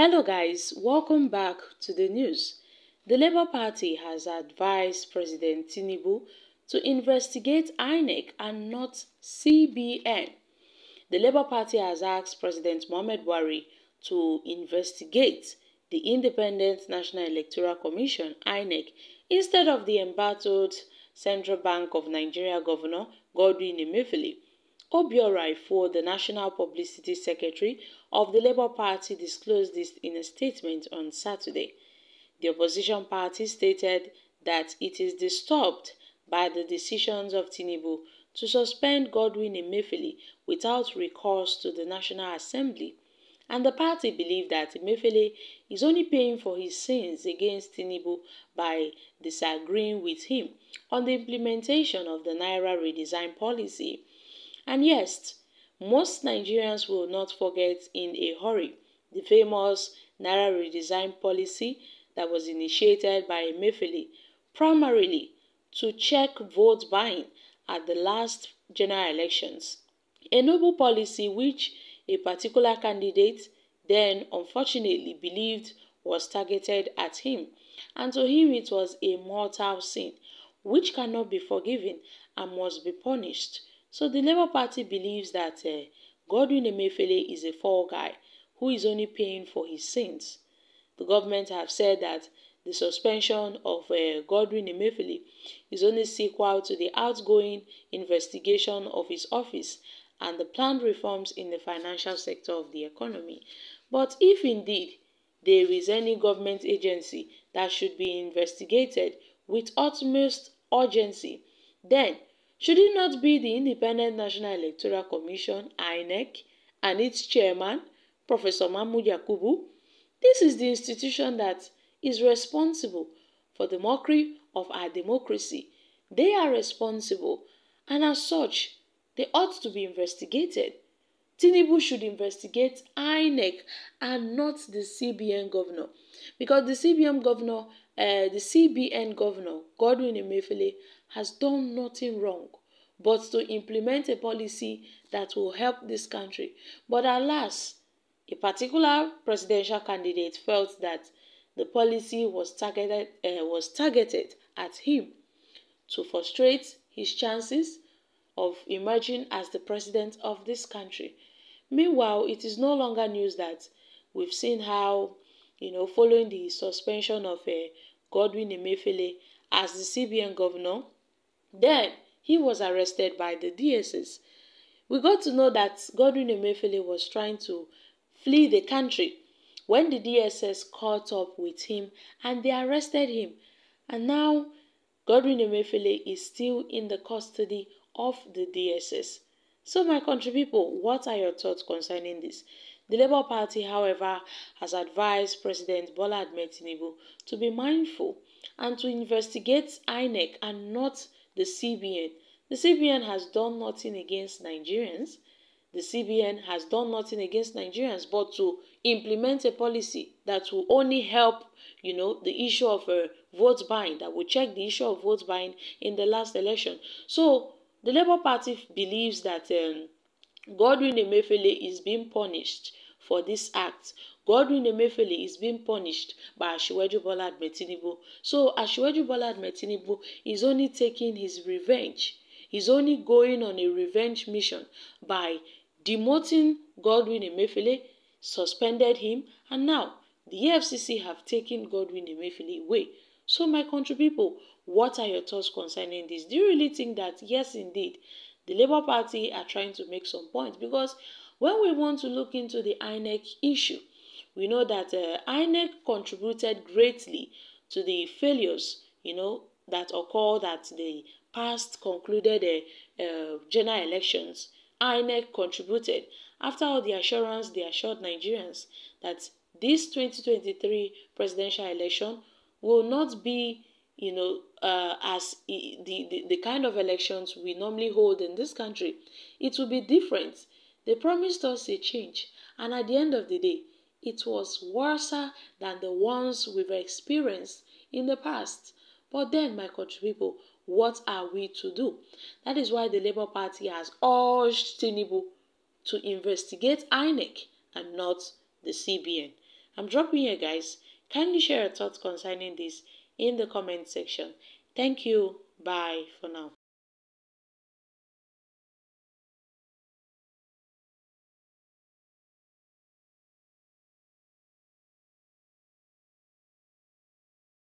Hello guys, welcome back to the news. The Labour Party has advised President Tinubu to investigate Inec and not CBN. The Labour Party has asked President Muhammadu Buhari to investigate the Independent National Electoral Commission (Inec) instead of the embattled Central Bank of Nigeria Governor Godwin Emefiele. Obiora Ifo, the National Publicity Secretary of the Labour Party, disclosed this in a statement on Saturday. The opposition party stated that it is disturbed by the decisions of Tinubu to suspend Godwin Emefiele without recourse to the National Assembly, and the party believed that Emefiele is only paying for his sins against Tinubu by disagreeing with him on the implementation of the Naira redesign policy. And yes, most Nigerians will not forget in a hurry the famous Naira redesign policy that was initiated by Emefiele primarily to check vote buying at the last general elections. A noble policy which a particular candidate then unfortunately believed was targeted at him, and to him it was a mortal sin which cannot be forgiven and must be punished. So the Labour Party believes that Godwin Emefiele is a fall guy who is only paying for his sins. The government have said that the suspension of Godwin Emefiele is only sequel to the outgoing investigation of his office and the planned reforms in the financial sector of the economy. But if indeed there is any government agency that should be investigated with utmost urgency, then should it not be the Independent National Electoral Commission (Inec) and its chairman, Professor Mahmood Yakubu? This is the institution that is responsible for the mockery of our democracy. They are responsible, and as such, they ought to be investigated. Tinubu should investigate Inec and not the CBN governor, because the CBN governor, Godwin Emefiele, has done nothing wrong but to implement a policy that will help this country. But alas, a particular presidential candidate felt that the policy was targeted at him to frustrate his chances of emerging as the president of this country. Meanwhile, it is no longer news that we've seen how, following the suspension of Godwin Emefiele as the CBN governor, then he was arrested by the DSS. We got to know that Godwin Emefiele was trying to flee the country when the DSS caught up with him and they arrested him. And now Godwin Emefiele is still in the custody of the DSS. So my country people, what are your thoughts concerning this? The Labour Party, however, has advised President Bola Ahmed Tinubu to be mindful and to investigate Inec and not the CBN. The CBN has done nothing against Nigerians. The CBN has done nothing against Nigerians but to implement a policy that will only help, the issue of vote buying, that will check the issue of vote buying in the last election. So the Labour Party believes that Godwin Emefiele is being punished for this act. Godwin Emefiele is being punished by Asiwaju Bola Ahmed Tinubu. So Asiwaju Bola Ahmed Tinubu is only taking his revenge. He's only going on a revenge mission by demoting Godwin Emefiele, suspended him, and now the EFCC have taken Godwin Emefiele away. So my country people, what are your thoughts concerning this? Do you really think that, yes, indeed, the Labour Party are trying to make some points? Because when we want to look into the Inec issue, we know that Inec contributed greatly to the failures, that occurred at the past concluded general elections. Inec contributed after all the assurance they assured Nigerians that this 2023 presidential election will not be, as the kind of elections we normally hold in this country. It will be different. They promised us a change, and at the end of the day, it was worse than the ones we've experienced in the past. But then, my country people, what are we to do? That is why the Labour Party has urged Tinubu to investigate Inec and not the CBN. I'm dropping here, guys. Kindly share your thoughts concerning this in the comment section. Thank you. Bye for now.